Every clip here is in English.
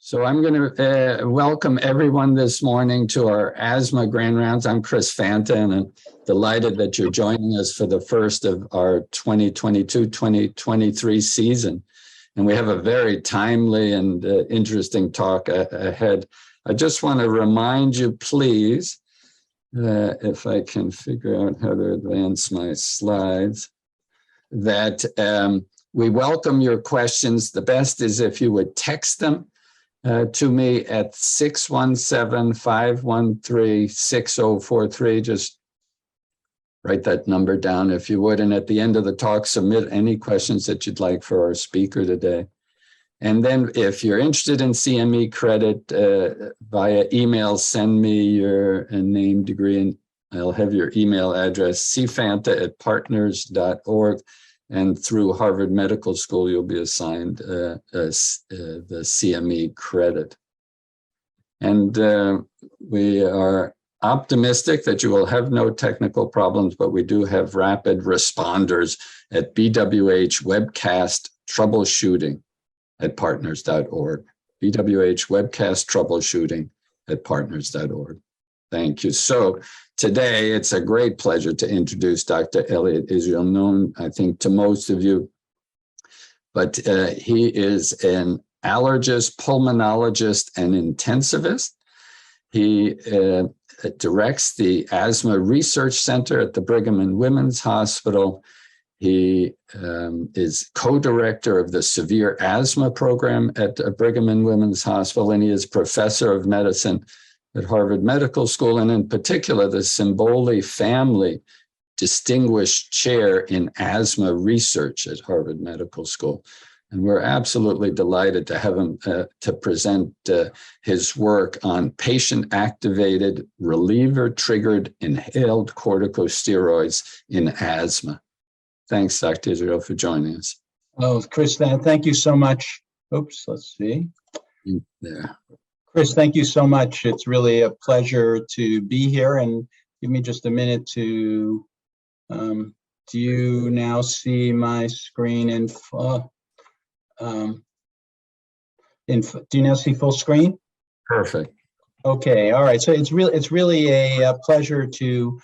So I'm going to welcome everyone this morning to our asthma grand rounds. I'm Chris Fanta, and I'm delighted that you're joining us for the first of our 2022-2023 season. And we have a very timely and interesting talk ahead. I just want to remind you, please, if I can figure out how to advance my slides, that we welcome your questions. The best is if you would text them to me at 617-513-6043. Just write that number down if you would. And at the end of the talk, submit any questions that you'd like for our speaker today. And then if you're interested in CME credit via email, send me your name, degree, and I'll have your email address, cfanta@partners.org. And through Harvard Medical School, you'll be assigned the CME credit. And we are optimistic that you will have no technical problems, but we do have rapid responders at BWH Webcast Troubleshooting at partners.org. BWH Webcast Troubleshooting at partners.org. Thank you. So today, it's a great pleasure to introduce Dr. Elliot Israel, known, I think, to most of you. But he is an allergist, pulmonologist, and intensivist. He directs the Asthma Research Center at the Brigham and Women's Hospital. He is co-director of the Severe Asthma Program at Brigham and Women's Hospital, and he is professor of medicine at Harvard Medical School, and in particular, the Simboli Family Distinguished Chair in Asthma Research at Harvard Medical School. And we're absolutely delighted to have him to present his work on patient-activated, reliever-triggered inhaled corticosteroids in asthma. Thanks, Dr. Israel, for joining us. Oh, Chris, thank you so much. Oops, let's see. There. Chris, thank you so much. It's really a pleasure to be here, and give me just a minute to, do you now see my screen do you now see full screen? Perfect. Okay, all right. So it's really a pleasure to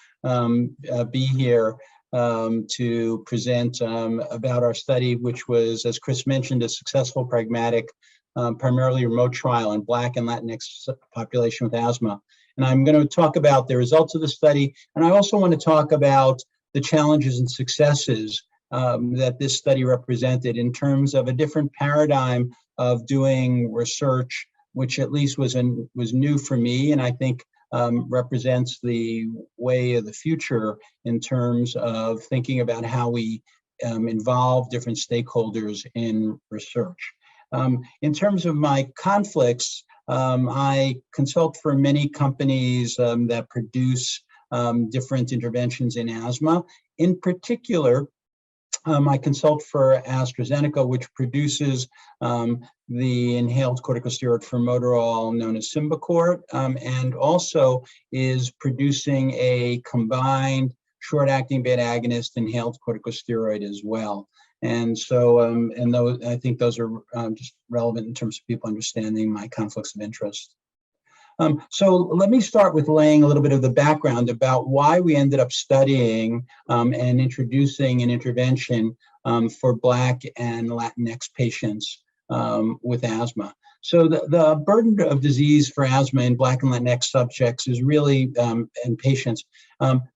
be here to present about our study, which was, as Chris mentioned, a successful, pragmatic, primarily remote trial in Black and Latinx population with asthma. And I'm going to talk about the results of the study. And I also want to talk about the challenges and successes that this study represented in terms of a different paradigm of doing research, which at least was new for me, and I think represents the way of the future in terms of thinking about how we involve different stakeholders in research. In terms of my conflicts, I consult for many companies that produce different interventions in asthma. In particular, I consult for AstraZeneca, which produces the inhaled corticosteroid formoterol known as Symbicort, and also is producing a combined short-acting beta agonist inhaled corticosteroid as well. And so, I think those are just relevant in terms of people understanding my conflicts of interest. So let me start with laying a little bit of the background about why we ended up studying and introducing an intervention for Black and Latinx patients with asthma. So the burden of disease for asthma in Black and Latinx subjects is really, and patients,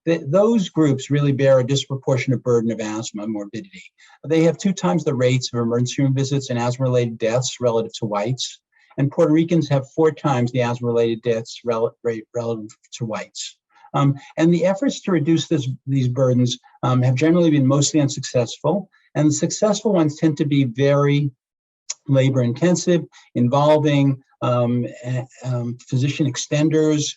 those groups really bear a disproportionate burden of asthma morbidity. They have 2 times the rates of emergency room visits and asthma-related deaths relative to whites. And Puerto Ricans have 4 times the asthma-related deaths rate relative to whites. And the efforts to reduce these burdens have generally been mostly unsuccessful. And the successful ones tend to be very labor-intensive, involving physician extenders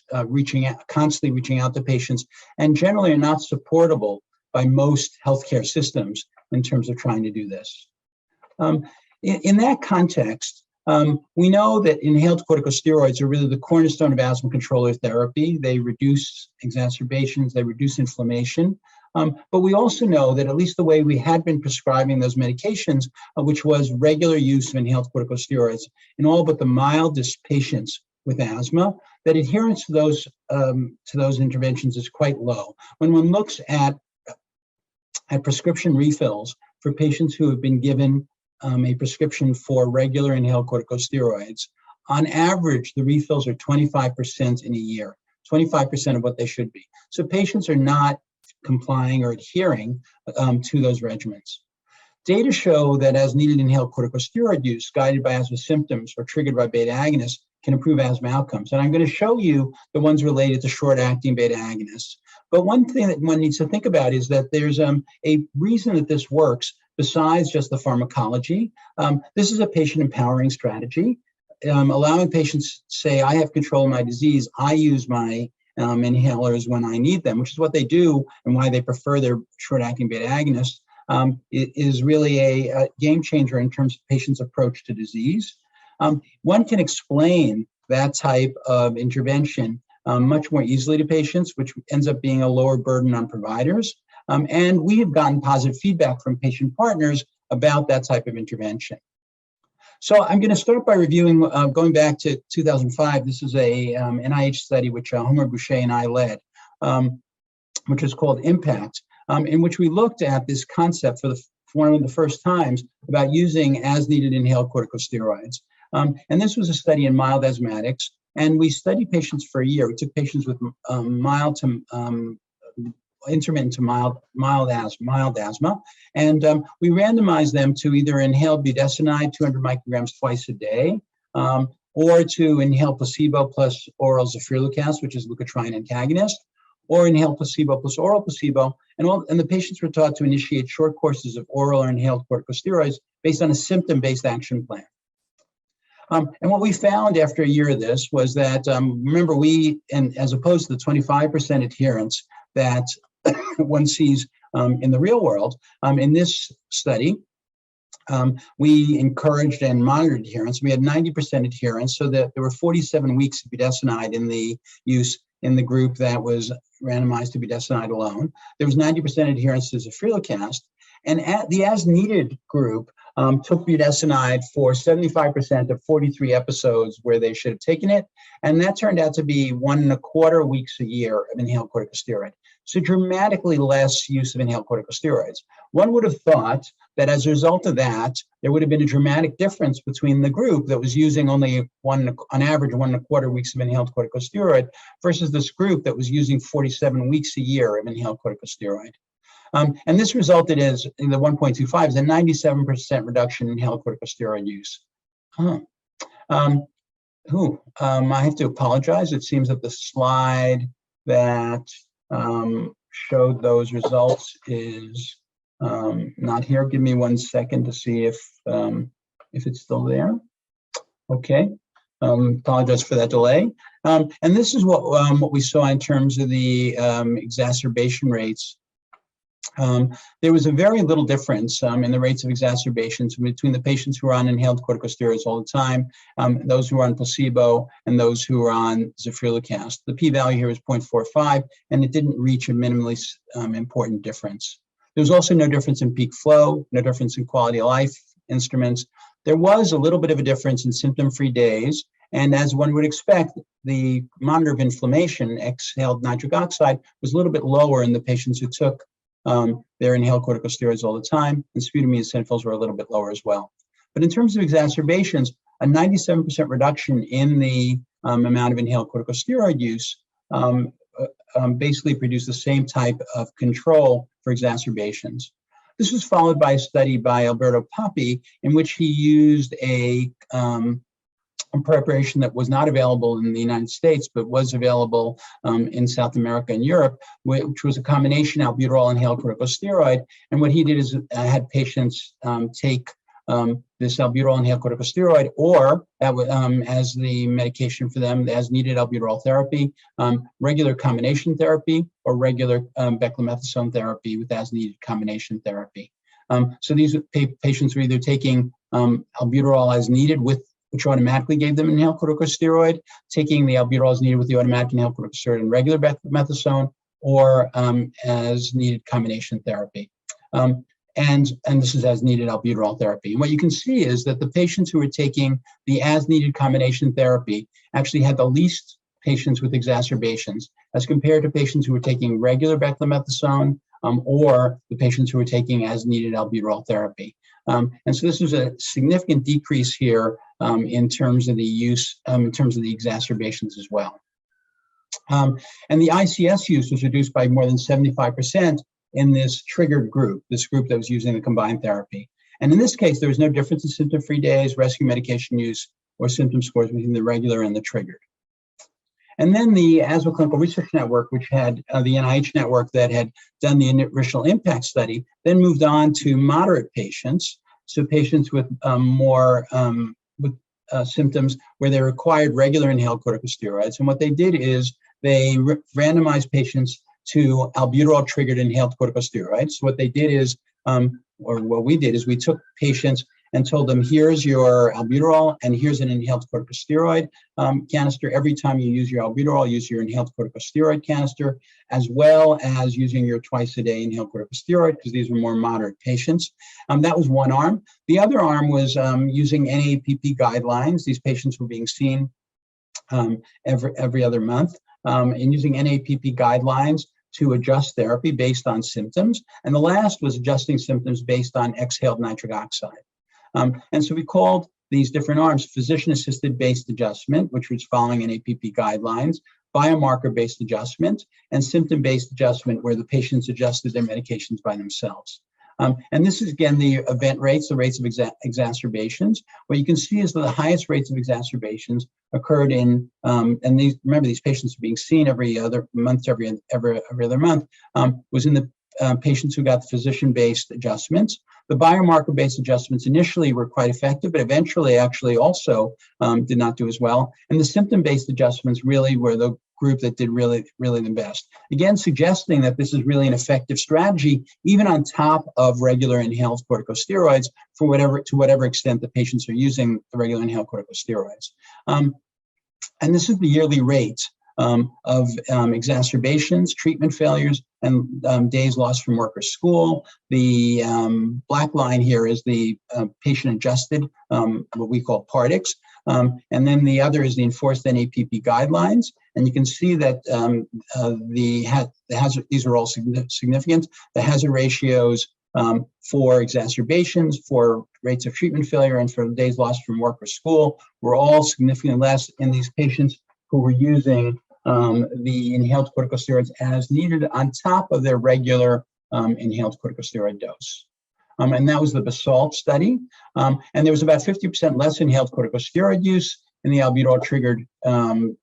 constantly reaching out to patients, and generally are not supportable by most healthcare systems in terms of trying to do this. In that context, we know that inhaled corticosteroids are really the cornerstone of asthma controller therapy. They reduce exacerbations, they reduce inflammation, But we also know that at least the way we had been prescribing those medications, which was regular use of inhaled corticosteroids in all but the mildest patients with asthma, that adherence to those interventions is quite low. When one looks at prescription refills for patients who have been given a prescription for regular inhaled corticosteroids, on average, the refills are 25% in a year, 25% of what they should be. So patients are not complying or adhering to those regimens. Data show that as needed inhaled corticosteroid use guided by asthma symptoms or triggered by beta agonists can improve asthma outcomes. And I'm going to show you the ones related to short-acting beta agonists. But one thing that one needs to think about is that there's a reason that this works besides just the pharmacology. This is a patient empowering strategy, allowing patients to say, I have control of my disease. I use my inhalers when I need them, which is what they do and why they prefer their short-acting beta agonists. It is really a game changer in terms of patients' approach to disease. One can explain that type of intervention much more easily to patients, which ends up being a lower burden on providers. And we have gotten positive feedback from patient partners about that type of intervention. So I'm going to start by reviewing, going back to 2005. This is a NIH study which Homer Boucher and I led, which is called IMPACT, in which we looked at this concept for one of the first times about using as-needed inhaled corticosteroids. And this was a study in mild asthmatics, and we studied patients for a year. We took patients with mild to intermittent to mild asthma, and we randomized them to either inhale budesonide 200 micrograms twice a day, or to inhale placebo plus oral zafirlukast, which is leukotriene antagonist, or inhale placebo plus oral placebo, and the patients were taught to initiate short courses of oral or inhaled corticosteroids based on a symptom-based action plan. And what we found after a year of this was that, remember, and as opposed to the 25% adherence that one sees in the real world, in this study, we encouraged and monitored adherence. We had 90% adherence, so that there were 47 weeks of budesonide in the use in the group that was randomized to budesonide alone. There was 90% adherence to zafirlukast, and at the as-needed group took budesonide for 75% of 43 episodes where they should have taken it, and that turned out to be 1.25 weeks a year of inhaled corticosteroid. So dramatically less use of inhaled corticosteroids. One would have thought that as a result of that, there would have been a dramatic difference between the group that was using only on average 1.25 weeks of inhaled corticosteroid versus this group that was using 47 weeks a year of inhaled corticosteroid. And this resulted in the 1.25 is a 97% reduction in inhaled corticosteroid use. I have to apologize. It seems that the slide that showed those results is not here. Give me 1 second to see if it's still there. Okay. Apologize for that delay. And this is what we saw in terms of the exacerbation rates. There was a very little difference in the rates of exacerbations between the patients who were on inhaled corticosteroids all the time, those who were on placebo, and those who were on zafirlukast. The p-value here is 0.45, and it didn't reach a minimally important difference. There was also no difference in peak flow, no difference in quality of life instruments. There was a little bit of a difference in symptom-free days, and as one would expect, the monitor of inflammation, exhaled nitric oxide, was a little bit lower in the patients who took their inhaled corticosteroids all the time, and sputum eosinophils were a little bit lower as well. But in terms of exacerbations, a 97% reduction in the amount of inhaled corticosteroid use basically produced the same type of control for exacerbations. This was followed by a study by Alberto Papi, in which he used a preparation that was not available in the United States, but was available in South America and Europe, which was a combination albuterol inhaled corticosteroid. And what he did is had patients take this albuterol inhaled corticosteroid, or as the medication for them, as needed albuterol therapy, regular combination therapy, or regular beclomethasone therapy with as needed combination therapy. So these patients were either taking albuterol as needed, which automatically gave them inhaled corticosteroid, taking the albuterol as needed with the automatic inhaled corticosteroid and regular beclomethasone, or as needed combination therapy. And this is as needed albuterol therapy. And what you can see is that the patients who were taking the as needed combination therapy actually had the least patients with exacerbations as compared to patients who were taking regular beclomethasone or the patients who were taking as needed albuterol therapy. And so this was a significant decrease here in terms of the use, in terms of the exacerbations as well. And the ICS use was reduced by more than 75% in this triggered group, this group that was using the combined therapy. And in this case, there was no difference in symptom-free days, rescue medication use, or symptom scores between the regular and the triggered. And then the Asthma Clinical Research Network, which had the NIH network that had done the initial impact study, then moved on to moderate patients, so patients with more symptoms where they required regular inhaled corticosteroids. And what they did is they randomized patients to albuterol-triggered inhaled corticosteroids. So what they did is, or what we did is we took patients and told them, here's your albuterol and here's an inhaled corticosteroid canister. Every time you use your albuterol, use your inhaled corticosteroid canister, as well as using your twice-a-day inhaled corticosteroid, because these were more moderate patients. That was one arm. The other arm was using NAPP guidelines. These patients were being seen every other month, and using NAPP guidelines to adjust therapy based on symptoms. And the last was adjusting symptoms based on exhaled nitric oxide. And so we called these different arms physician-assisted based adjustment, which was following NAPP guidelines, biomarker-based adjustment, and symptom-based adjustment, where the patients adjusted their medications by themselves. And this is, again, the event rates, the rates of exacerbations. What you can see is that the highest rates of exacerbations occurred in, and these, remember, these patients are being seen every other month, every other month, was in the patients who got the physician-based adjustments. The biomarker-based adjustments initially were quite effective, but eventually actually also did not do as well. And the symptom-based adjustments really were the group that did really the best. Again, suggesting that this is really an effective strategy, even on top of regular inhaled corticosteroids, to whatever extent the patients are using the regular inhaled corticosteroids. And this is the yearly rate of exacerbations, treatment failures, and days lost from work or school. The black line here is the patient-adjusted, what we call PARDIX, and then the other is the enforced NAPP guidelines. And you can see that these are all significant. The hazard ratios for exacerbations, for rates of treatment failure, and for days lost from work or school were all significantly less in these patients who were using the inhaled corticosteroids as needed on top of their regular inhaled corticosteroid dose. And that was the BASALT study. And there was about 50% less inhaled corticosteroid use in the albuterol-triggered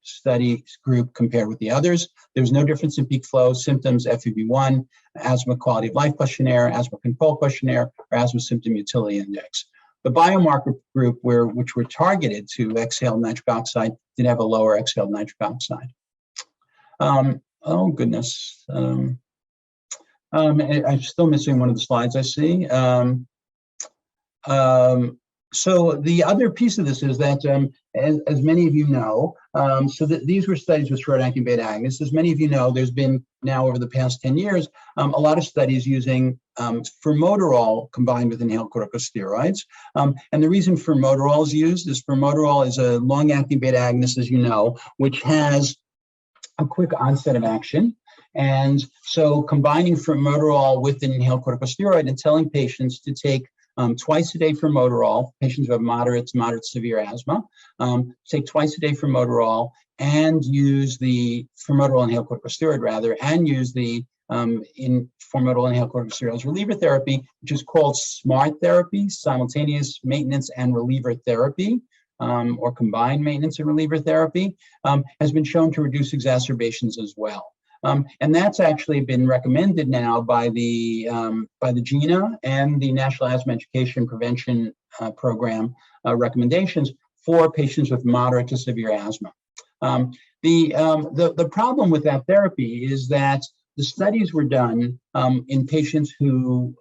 study group compared with the others. There was no difference in peak flow, symptoms, FEV1, asthma quality of life questionnaire, asthma control questionnaire, or asthma symptom utility index. The biomarker group, which were targeted to exhaled nitric oxide, did have a lower exhaled nitric oxide. Oh, goodness. I'm still missing one of the slides I see. So the other piece of this is that, as many of you know, these were studies with short-acting beta agonists. As many of you know, there's been now over the past 10 years, a lot of studies using formoterol combined with inhaled corticosteroids. And the reason formoterol is used is formoterol is a long-acting beta agonist, as you know, which has a quick onset of action. And so combining formoterol with an inhaled corticosteroid and telling patients to take twice a day formoterol, patients who have moderate to moderate severe asthma, take twice a day formoterol and use the formoterol inhaled corticosteroid rather, and use the formoterol inhaled corticosteroid as reliever therapy, which is called SMART therapy, simultaneous maintenance and reliever therapy, or combined maintenance and reliever therapy, has been shown to reduce exacerbations as well. And that's actually been recommended now by the GINA and the National Asthma Education Prevention Program recommendations for patients with moderate to severe asthma. The problem with that therapy is that the studies were done in patients who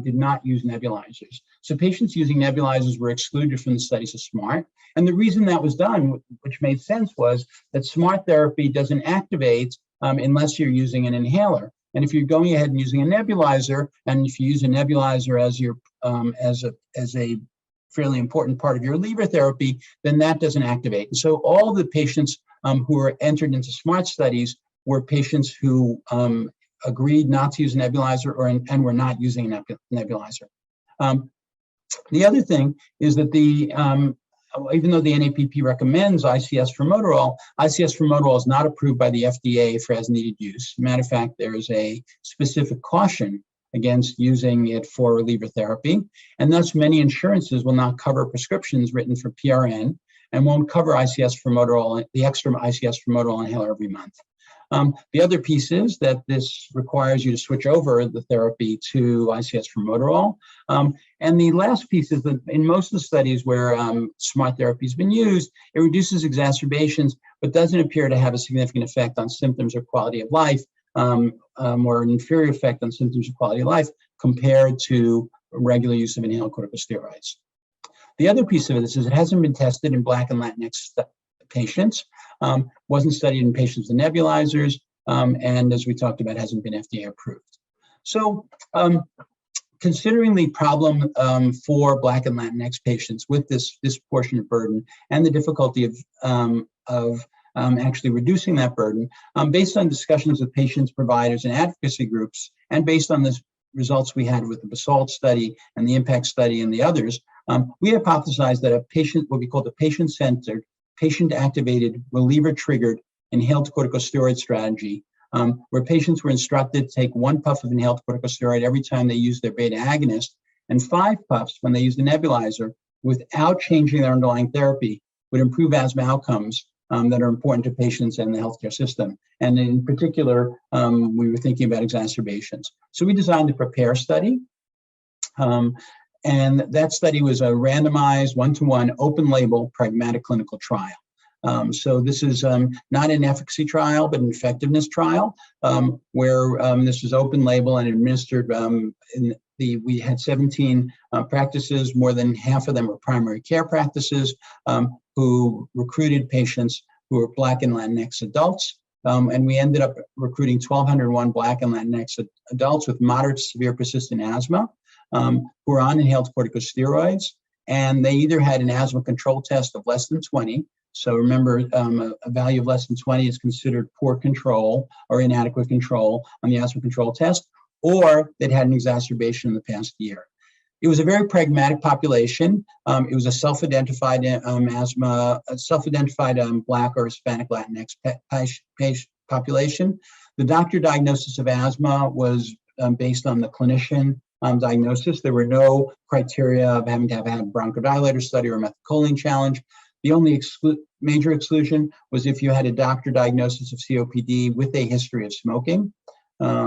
did not use nebulizers. So patients using nebulizers were excluded from the studies of SMART. And the reason that was done, which made sense, was that SMART therapy doesn't activate unless you're using an inhaler. And if you're going ahead and using a nebulizer, and if you use a nebulizer as your as a fairly important part of your reliever therapy, then that doesn't activate. And so all the patients who were entered into SMART studies were patients who agreed not to use a nebulizer and were not using a nebulizer. The other thing is that even though the NAPP recommends ICS formoterol, ICS formoterol is not approved by the FDA for as needed use. Matter of fact, there is a specific caution against using it for reliever therapy, and thus many insurances will not cover prescriptions written for PRN and won't cover ICS formoterol, the extra ICS formoterol inhaler every month. The other piece is that this requires you to switch over the therapy to ICS formoterol. And the last piece is that in most of the studies where SMART therapy has been used, it reduces exacerbations, but doesn't appear to have a significant effect on symptoms or quality of life, or an inferior effect on symptoms or quality of life compared to regular use of inhaled corticosteroids. The other piece of it is it hasn't been tested in Black and Latinx patients, wasn't studied in patients with nebulizers, and as we talked about, hasn't been FDA approved. So considering the problem for Black and Latinx patients with this disproportionate burden and the difficulty of actually reducing that burden, based on discussions with patients, providers, and advocacy groups, and based on the results we had with the BASALT study and the IMPACT study and the others, we hypothesized that a patient, what we call the patient-centered, patient-activated, reliever-triggered inhaled corticosteroid strategy, where patients were instructed to take 1 puff of inhaled corticosteroid every time they used their beta agonist and 5 puffs when they used the nebulizer without changing their underlying therapy, would improve asthma outcomes that are important to patients and the healthcare system. And in particular, we were thinking about exacerbations. So we designed the PREPARE study. And that study was a randomized, 1-to-1, open-label, pragmatic clinical trial. So this is not an efficacy trial, but an effectiveness trial, where this was open-label and administered. We had 17 practices. More than half of them were primary care practices who recruited patients who were Black and Latinx adults. And we ended up recruiting 1,201 Black and Latinx adults with moderate to severe persistent asthma, who were on inhaled corticosteroids, and they either had an asthma control test of less than 20. So remember, a value of less than 20 is considered poor control or inadequate control on the asthma control test, or they'd had an exacerbation in the past year. It was a very pragmatic population. It was a self-identified asthma, a self-identified Black or Hispanic Latinx patient population. The doctor diagnosis of asthma was based on the clinician diagnosis. There were no criteria of having to have had a bronchodilator study or a methylcholine challenge. The only major exclusion was if you had a doctor diagnosis of COPD with a history of smoking.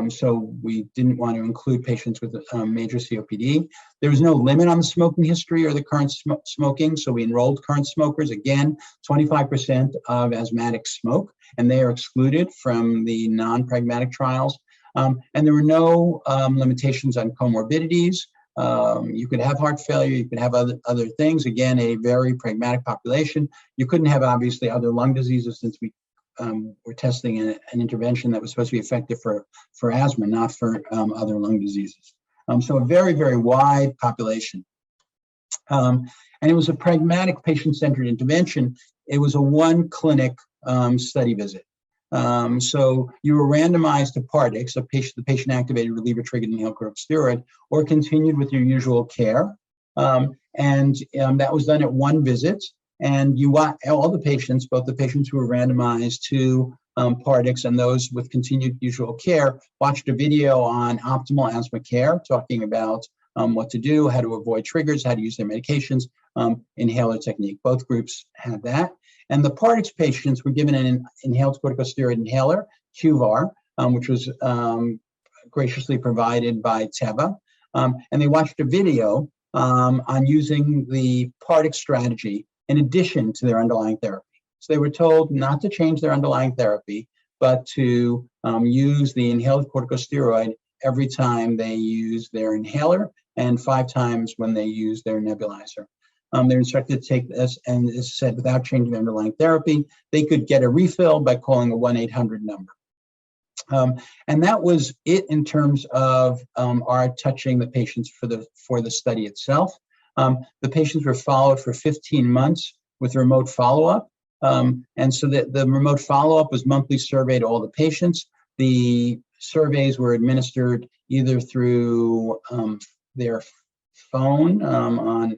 So we didn't want to include patients with major COPD. There was no limit on the smoking history or the current smoking, so we enrolled current smokers. Again, 25% of asthmatics smoke, and they are excluded from the non-pragmatic trials. And there were no limitations on comorbidities. You could have heart failure, you could have other things. Again, a very pragmatic population. You couldn't have, obviously, other lung diseases, since we were testing an intervention that was supposed to be effective for asthma, not for other lung diseases. So a very, very wide population. And it was a pragmatic patient-centered intervention. It was a 1-clinic study visit. So you were randomized to Pardix, the patient-activated reliever-triggered inhaled corticosteroid, or continued with your usual care. And that was done at 1 visit. And you want all the patients, both the patients who were randomized to Pardix and those with continued usual care, watched a video on optimal asthma care, talking about what to do, how to avoid triggers, how to use their medications, inhaler technique. Both groups had that. And the Pardix patients were given an inhaled corticosteroid inhaler, QVAR, which was graciously provided by Teva. And they watched a video on using the Pardix strategy in addition to their underlying therapy. So they were told not to change their underlying therapy, but to use the inhaled corticosteroid every time they use their inhaler and 5 times when they use their nebulizer. They're instructed to take this, and as said, without changing their underlying therapy. They could get a refill by calling a 1-800 number. And that was it in terms of our touching the patients for the study itself. The patients were followed for 15 months with remote follow-up. And so the remote follow-up was monthly survey to all the patients. The surveys were administered either through their phone, on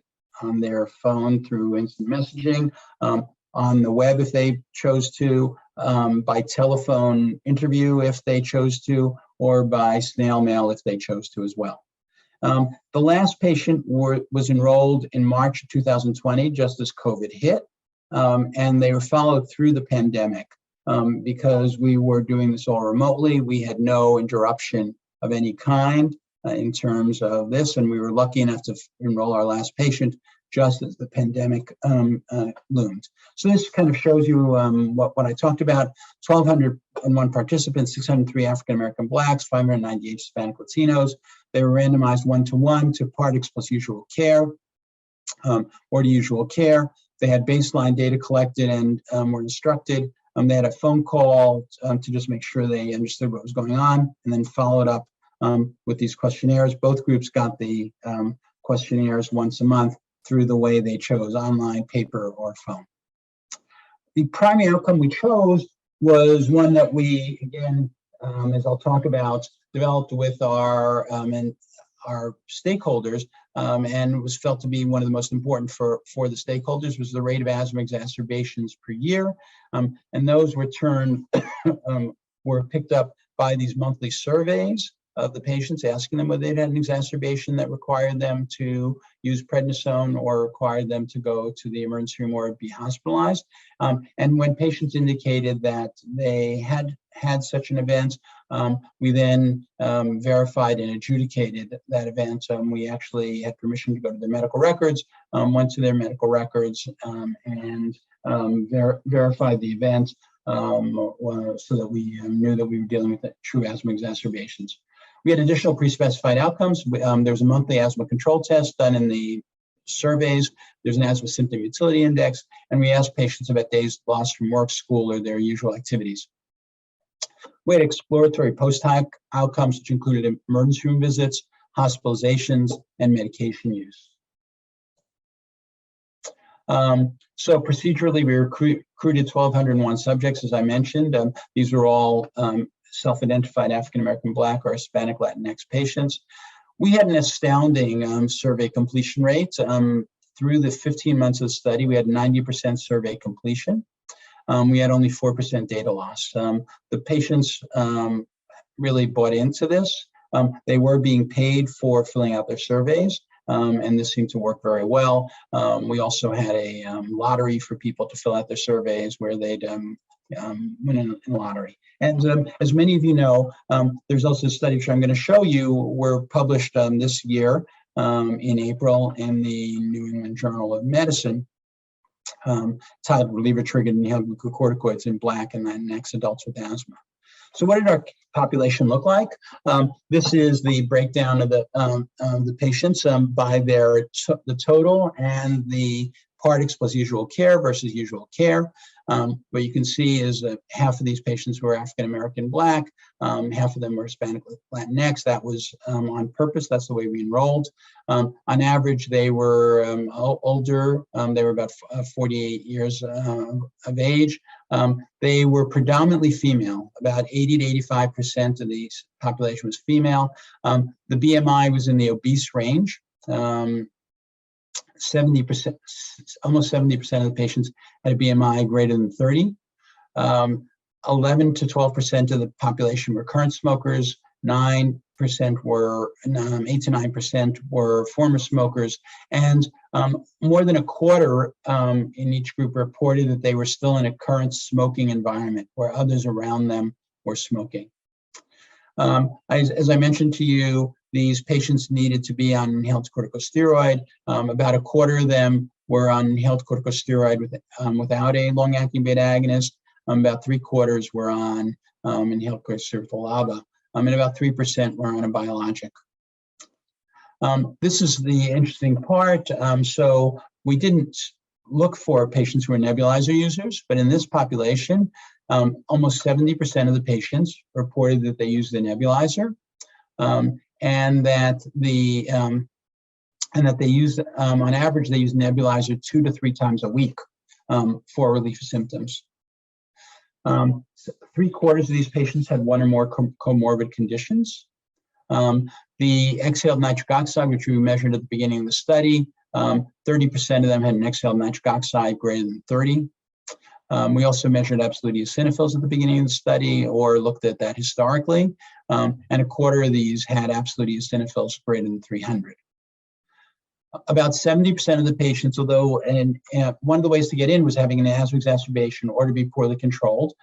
their phone through instant messaging, on the web if they chose to, by telephone interview if they chose to, or by snail mail if they chose to as well. The last patient was enrolled in March of 2020, just as COVID hit, and they were followed through the pandemic. Because we were doing this all remotely, we had no interruption of any kind in terms of this, and we were lucky enough to enroll our last patient just as the pandemic loomed. So this kind of shows you what I talked about: 1,201 participants, 603 African-American Blacks, 598 Hispanic Latinos. They were randomized 1-to-1 to Part X plus usual care, or to usual care. They had baseline data collected and were instructed. They had a phone call to just make sure they understood what was going on, and then followed up with these questionnaires. Both groups got the questionnaires once a month through the way they chose: online, paper, or phone. The primary outcome we chose was one that we, again, as I'll talk about, developed with our stakeholders, and was felt to be one of the most important for the stakeholders, was the rate of asthma exacerbations per year. And those were picked up by these monthly surveys of the patients, asking them whether they'd had an exacerbation that required them to use prednisone or required them to go to the emergency room or be hospitalized. And when patients indicated that they had had such an event, we then verified and adjudicated that event. We actually had permission to go to their medical records, went to their medical records, and verified the event so that we knew that we were dealing with true asthma exacerbations. We had additional pre-specified outcomes. There was a monthly asthma control test done in the surveys. There's an asthma symptom utility index, and we asked patients about days lost from work, school, or their usual activities. We had exploratory post-hoc outcomes, which included emergency room visits, hospitalizations, and medication use. So procedurally, we recruited 1,201 subjects, as I mentioned. These were all self-identified African-American Black or Hispanic Latinx patients. We had an astounding survey completion rate. Through the 15 months of the study, we had 90% survey completion. We had only 4% data loss. The patients really bought into this. They were being paid for filling out their surveys, and this seemed to work very well. We also had a lottery for people to fill out their surveys, where they'd win in a lottery. And as many of you know, there's also a study which I'm going to show you were published this year in April in the New England Journal of Medicine, titled "Reliever-Triggered Inhaled Glucocorticoids in Black and Latinx Adults with Asthma." So what did our population look like? This is the breakdown of the patients by the total and the Part X plus usual care versus usual care. What you can see is that half of these patients were African-American Black, half of them were Hispanic Latinx. That was on purpose. That's the way we enrolled. On average, they were older. They were about 48 years of age. They were predominantly female. About 80 to 85% of the population was female. The BMI was in the obese range. 70%, almost 70% of the patients had a BMI greater than 30. 11 to 12% of the population were current smokers. 8 to 9% were former smokers, and more than a quarter in each group reported that they were still in a current smoking environment where others around them were smoking. As I mentioned to you, these patients needed to be on inhaled corticosteroid. About a quarter of them were on inhaled corticosteroid without a long-acting beta agonist. About 3/4 were on inhaled corticosteroid with LABA, and about 3% were on a biologic. This is the interesting part. So we didn't look for patients who were nebulizer users, but in this population, almost 70% of the patients reported that they used the nebulizer, and that they use, on average, they use nebulizer 2 to 3 times a week for relief of symptoms. 3/4 of these patients had one or more comorbid conditions. The exhaled nitric oxide, which we measured at the beginning of the study, 30% of them had an exhaled nitric oxide greater than 30. We also measured absolute eosinophils at the beginning of the study, or looked at that historically, and 1/4 of these had absolute eosinophils greater than 300. About 70% of the patients, although one of the ways to get in was having an asthma exacerbation or to be poorly controlled,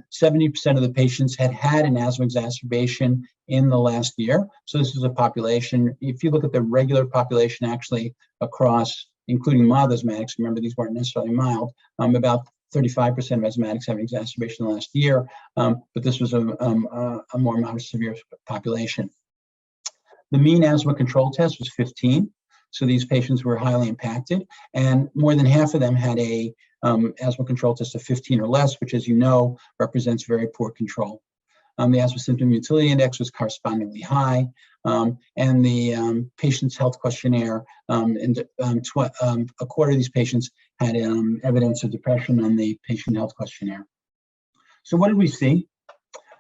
70% of the patients had had an asthma exacerbation in the last year. So this is a population, if you look at the regular population actually across, including mild asthmatics, remember these weren't necessarily mild, about 35% of asthmatics have an exacerbation in the last year, but this was a more moderate severe population. The mean asthma control test was 15. So these patients were highly impacted, and more than half of them had a asthma control test of 15 or less, which, as you know, represents very poor control. The asthma symptom utility index was correspondingly high, and the patient's health questionnaire, and 1/4 of these patients had evidence of depression on the patient health questionnaire. So what did we see?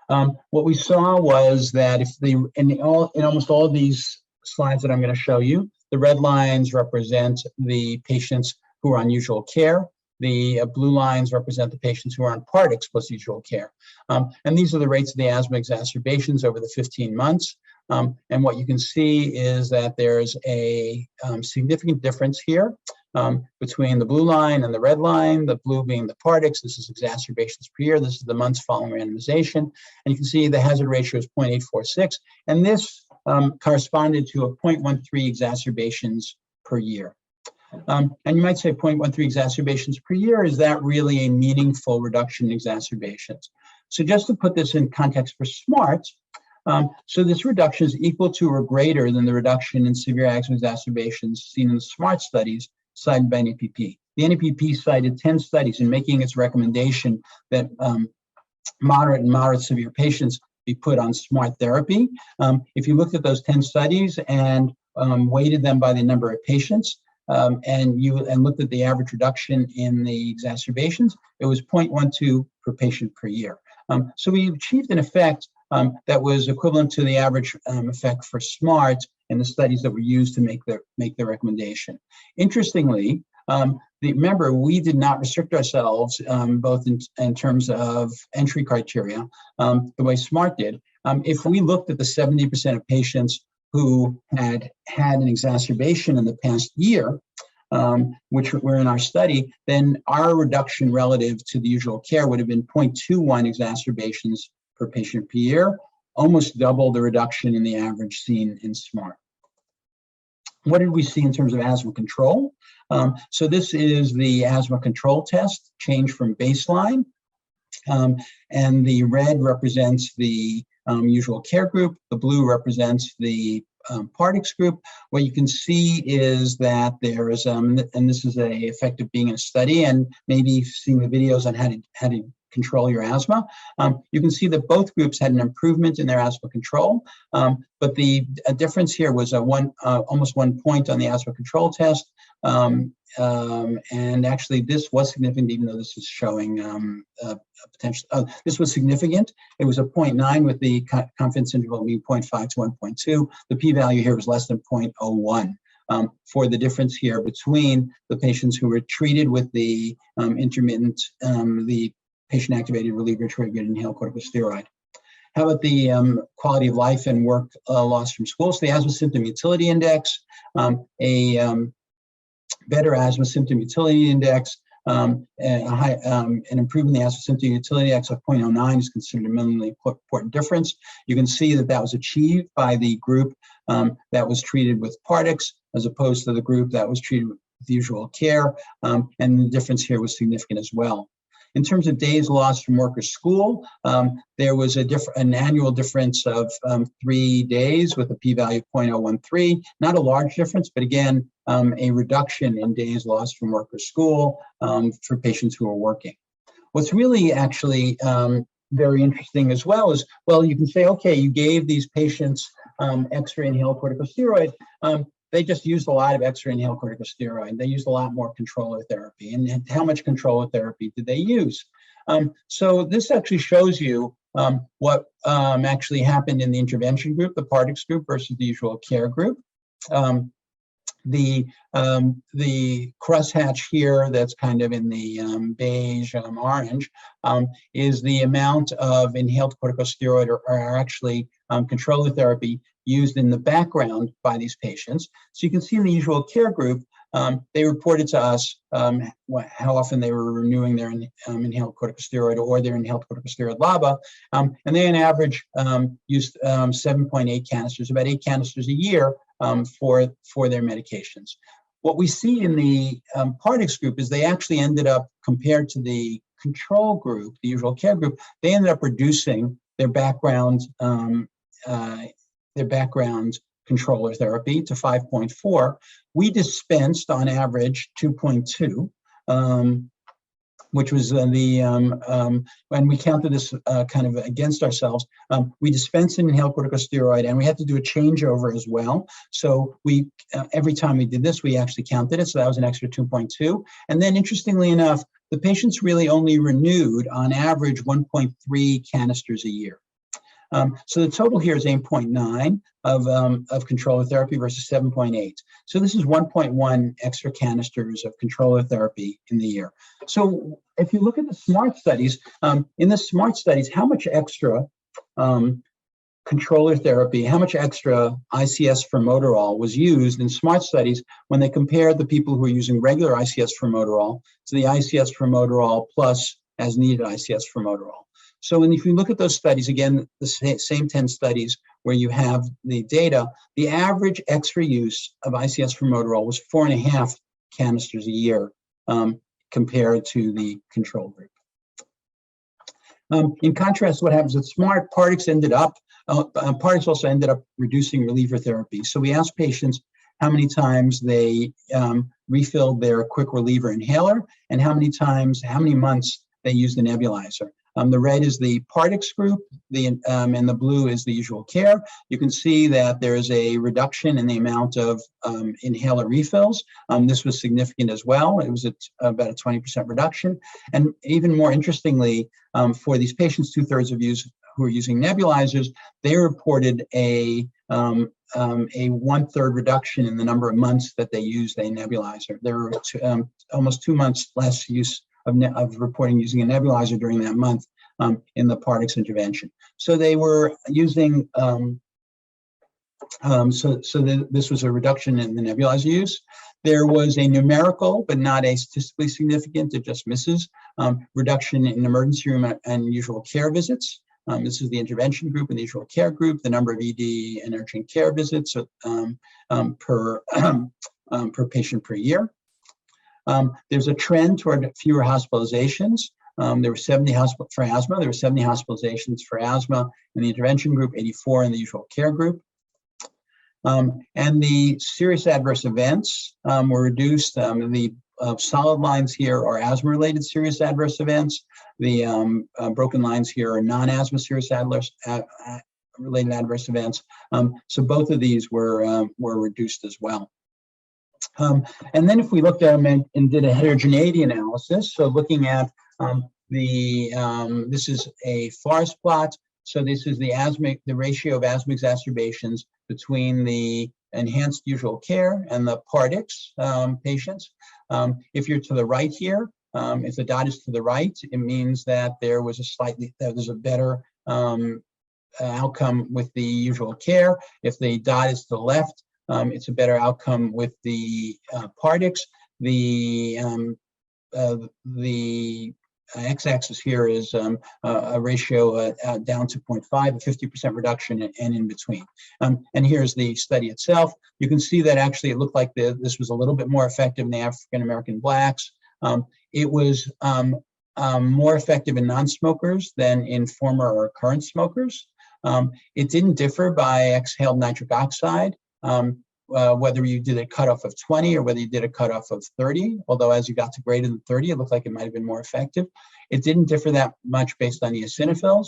What we saw was that in almost all of these slides that I'm going to show you, the red lines represent the patients who are on usual care. The blue lines represent the patients who are on Pardix plus usual care. And these are the rates of the asthma exacerbations over the 15 months. And what you can see is that there's a significant difference here between the blue line and the red line, the blue being the Pardix. This is exacerbations per year. This is the months following randomization. And you can see the hazard ratio is 0.846. And this corresponded to a 0.13 exacerbations per year. And you might say 0.13 exacerbations per year, is that really a meaningful reduction in exacerbations? So just to put this in context for SMART, so this reduction is equal to or greater than the reduction in severe asthma exacerbations seen in the SMART studies cited by NAPP. The NAPP cited 10 studies in making its recommendation that moderate and moderate severe patients be put on SMART therapy. If you looked at those 10 studies and weighted them by the number of patients, and looked at the average reduction in the exacerbations, it was 0.12 per patient per year. So we achieved an effect that was equivalent to the average effect for SMART in the studies that were used to make the recommendation. Interestingly, remember, we did not restrict ourselves both in terms of entry criteria the way SMART did. If we looked at the 70% of patients who had an exacerbation in the past year, which were in our study, then our reduction relative to the usual care would have been 0.21 exacerbations per patient per year, almost double the reduction in the average seen in SMART. What did we see in terms of asthma control? So this is the asthma control test, change from baseline. And the red represents the usual care group. The blue represents the Pardix group. What you can see is that there is, and this is an effect of being in a study and maybe seeing the videos on how to control your asthma. You can see that both groups had an improvement in their asthma control, but the difference here was almost 1 point on the asthma control test. And actually, this was significant, even though this is showing a potential. This was significant. It was a 0.9 with the confidence interval being 0.5 to 1.2. The p-value here was less than 0.01 for the difference here between the patients who were treated with the intermittent, the patient-activated reliever triggered inhaled corticosteroid. How about the quality of life and work loss from school? So the asthma symptom utility index, a better asthma symptom utility index, an improvement in the asthma symptom utility index of 0.09 is considered a minimally important difference. You can see that that was achieved by the group that was treated with Pardix as opposed to the group that was treated with the usual care, and the difference here was significant as well. In terms of days lost from work or school, there was an annual difference of 3 days with a p-value of 0.013. Not a large difference, but again, a reduction in days lost from work or school for patients who are working. What's really actually very interesting as well is, well, you can say, okay, you gave these patients extra inhaled corticosteroid. They just used a lot of extra inhaled corticosteroid. They used a lot more controller therapy. And how much controller therapy did they use? So this actually shows you what actually happened in the intervention group, the Pardix group versus the usual care group. The crosshatch here that's kind of in the beige orange is the amount of inhaled corticosteroid or actually controller therapy used in the background by these patients. So you can see in the usual care group, they reported to us how often they were renewing their inhaled corticosteroid or their inhaled corticosteroid LABA, and they on average used 7.8 canisters, about 8 canisters a year for their medications. What we see in the Pardix group is they actually ended up, compared to the control group, the usual care group, they ended up reducing their background controller therapy to 5.4. We dispensed on average 2.2, which was when we counted this kind of against ourselves, we dispensed an inhaled corticosteroid and we had to do a changeover as well. So we every time we did this, we actually counted it. So that was an extra 2.2. And then interestingly enough, the patients really only renewed on average 1.3 canisters a year. So the total here is 8.9 of controller therapy versus 7.8. So this is 1.1 extra canisters of controller therapy in the year. So if you look at the SMART studies, in the SMART studies, how much extra controller therapy, how much extra ICS formoterol was used in SMART studies when they compared the people who were using regular ICS formoterol to the ICS formoterol plus as needed ICS formoterol. So if you look at those studies, again, the same 10 studies where you have the data, the average extra use of ICS formoterol was 4.5 canisters a year compared to the control group. In contrast, what happens with SMART, Pardix also ended up reducing reliever therapy. So we asked patients how many times they refilled their quick reliever inhaler and how many months they used the nebulizer. The red is the Pardix group, and the blue is the usual care. You can see that there is a reduction in the amount of inhaler refills. This was significant as well. It was about a 20% reduction. And even more interestingly, for these patients, 2/3 of you who are using nebulizers, they reported a 1/3 reduction in the number of months that they used a nebulizer. There were almost 2 months less use of reporting using a nebulizer during that month in the Pardix intervention. So they were using, this was a reduction in the nebulizer use. There was a numerical, but not a statistically significant, it just misses, reduction in emergency room and usual care visits. This is the intervention group and the usual care group, the number of ED and urgent care visits per patient per year. There's a trend toward fewer hospitalizations. There were 70 for asthma. There were 70 hospitalizations for asthma in the intervention group, 84 in the usual care group. And the serious adverse events were reduced. The solid lines here are asthma-related serious adverse events. The broken lines here are non-asthma serious related adverse events. So both of these were reduced as well. And then if we looked at them and did a heterogeneity analysis, so looking at this is a forest plot. So this is the ratio of asthma exacerbations between the enhanced usual care and the Pardix patients. If you're to the right here, if the dot is to the right, it means that there's a better outcome with the usual care. If the dot is to the left, it's a better outcome with the Pardix. The x-axis here is a ratio down to 0.5, a 50% reduction, and in between. And here's the study itself. You can see that actually it looked like this was a little bit more effective in the African-American Blacks. It was more effective in non-smokers than in former or current smokers. It didn't differ by exhaled nitric oxide. whether you did a cutoff of 20 or whether you did a cutoff of 30, although as you got to greater than 30, it looked like it might have been more effective. It didn't differ that much based on eosinophils.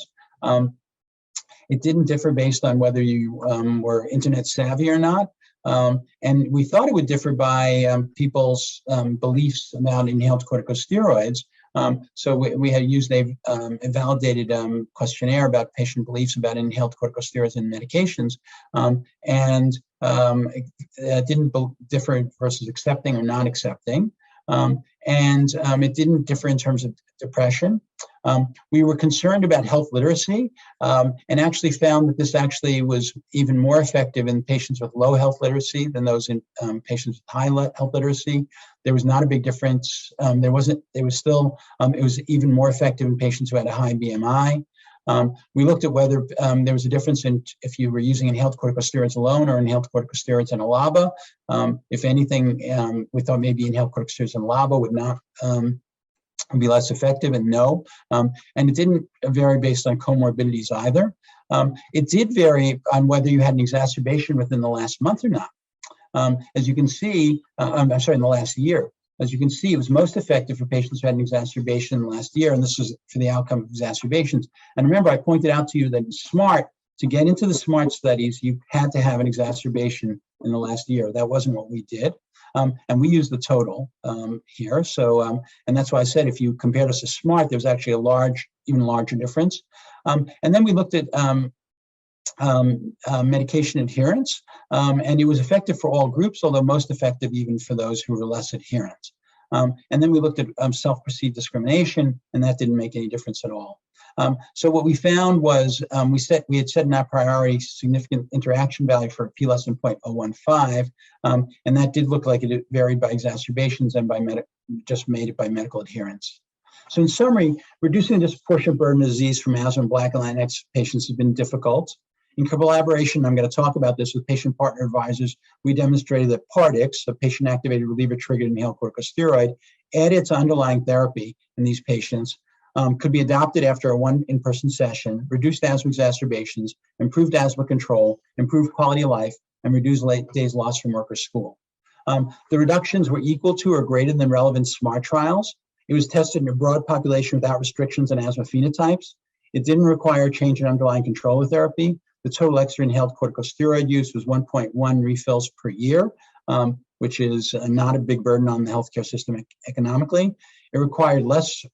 It didn't differ based on whether you were internet savvy or not. And we thought it would differ by people's beliefs about inhaled corticosteroids. So we had used a validated questionnaire about patient beliefs about inhaled corticosteroids and medications, and it didn't differ versus accepting or not accepting. And it didn't differ in terms of depression. We were concerned about health literacy, and actually found that this actually was even more effective in patients with low health literacy than those in patients with high health literacy. There was not a big difference. It was even more effective in patients who had a high BMI. We looked at whether there was a difference in if you were using inhaled corticosteroids alone or inhaled corticosteroids and a LABA. If anything, we thought maybe inhaled corticosteroids and LABA would not be less effective, and no. And it didn't vary based on comorbidities either. It did vary on whether you had an exacerbation within the last month or not. As you can see, I'm sorry, in the last year. As you can see, it was most effective for patients who had an exacerbation in the last year, and this was for the outcome of exacerbations. And remember, I pointed out to you that in SMART, to get into the SMART studies, you had to have an exacerbation in the last year. That wasn't what we did. And we used the total here. So, and that's why I said if you compared us to SMART, there's actually a even larger difference. And then we looked at medication adherence, and it was effective for all groups, although most effective even for those who were less adherent. And then we looked at self-perceived discrimination, and that didn't make any difference at all. So what we found was we had set in our priority significant interaction value for P less than 0.015, and that did look like it varied by exacerbations and by just made it by medical adherence. So in summary, reducing the disproportionate burden of disease from asthma in Black and Latinx patients has been difficult. In collaboration, I'm going to talk about this with patient partner advisors, we demonstrated that Pardix, a patient-activated reliever-triggered inhaled corticosteroid, added to underlying therapy in these patients, could be adopted after one in-person session, reduced asthma exacerbations, improved asthma control, improved quality of life, and reduced days lost from work or school. The reductions were equal to or greater than relevant SMART trials. It was tested in a broad population without restrictions on asthma phenotypes. It didn't require a change in underlying control of therapy. The total extra inhaled corticosteroid use was 1.1 refills per year, which is not a big burden on the healthcare system economically. It required less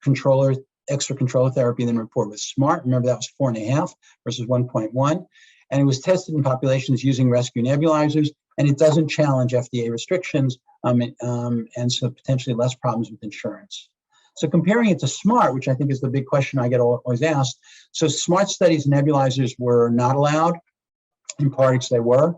extra controller therapy than reported with SMART. Remember, that was 4.5 versus 1.1. And it was tested in populations using rescue nebulizers, and it doesn't challenge FDA restrictions, and so potentially less problems with insurance. So comparing it to SMART, which I think is the big question I get always asked. So SMART studies, nebulizers were not allowed. In Pardix, they were.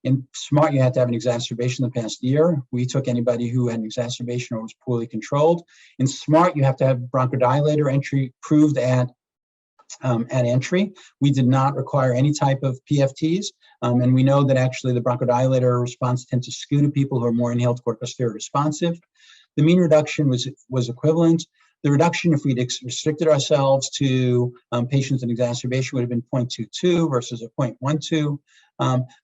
In SMART, you had to have an exacerbation in the past year. We took anybody who had an exacerbation or was poorly controlled. In SMART, you have to have bronchodilator entry proved at entry. We did not require any type of PFTs, and we know that actually the bronchodilator response tends to skew to people who are more inhaled corticosteroid responsive. The mean reduction was equivalent. The reduction, if we'd restricted ourselves to patients in exacerbation, would have been 0.22 versus a 0.12.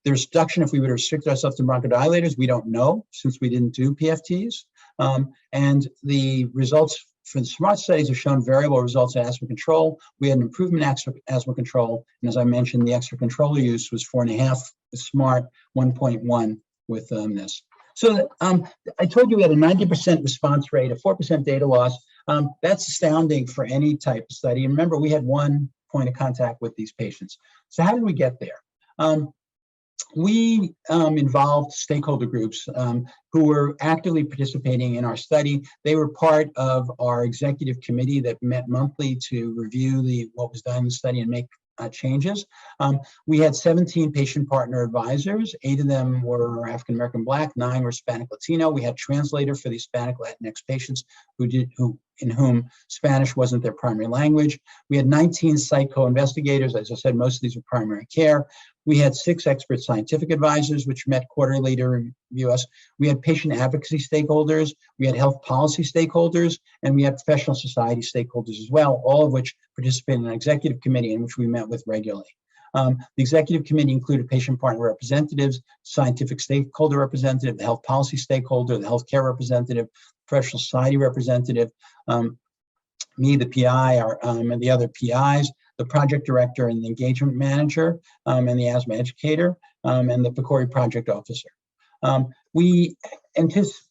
The reduction, if we would have restricted ourselves to bronchodilators, we don't know since we didn't do PFTs. And the results for the SMART studies have shown variable results in asthma control. We had an improvement in asthma control. And as I mentioned, the extra controller use was 4.5 with SMART, 1.1 with this. So I told you we had a 90% response rate, a 4% data loss. That's astounding for any type of study. And remember, we had one point of contact with these patients. So how did we get there? We involved stakeholder groups who were actively participating in our study. They were part of our executive committee that met monthly to review what was done in the study and make changes. We had 17 patient partner advisors. 8 of them were African American Black, 9 were Hispanic Latino. We had translator for the Hispanic Latinx patients in whom Spanish wasn't their primary language. We had 19 site co-investigators. As I said, most of these were primary care. We had 6 expert scientific advisors, which met quarterly to review us. We had patient advocacy stakeholders. We had health policy stakeholders, and we had professional society stakeholders as well, all of which participated in an executive committee in which we met with regularly. The executive committee included patient partner representatives, scientific stakeholder representative, the health policy stakeholder, the healthcare representative, professional society representative, me, the PI, and the other PIs, the project director and the engagement manager, and the asthma educator, and the PCORI project officer.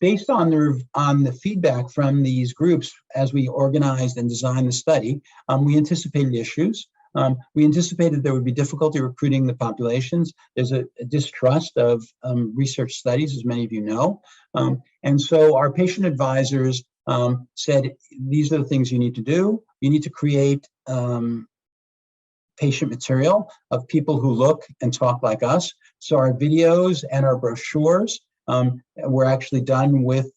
Based on the feedback from these groups as we organized and designed the study, we anticipated issues. We anticipated there would be difficulty recruiting the populations. There's a distrust of research studies, as many of you know. And so our patient advisors said, these are the things you need to do. You need to create patient material of people who look and talk like us. So our videos and our brochures were actually done with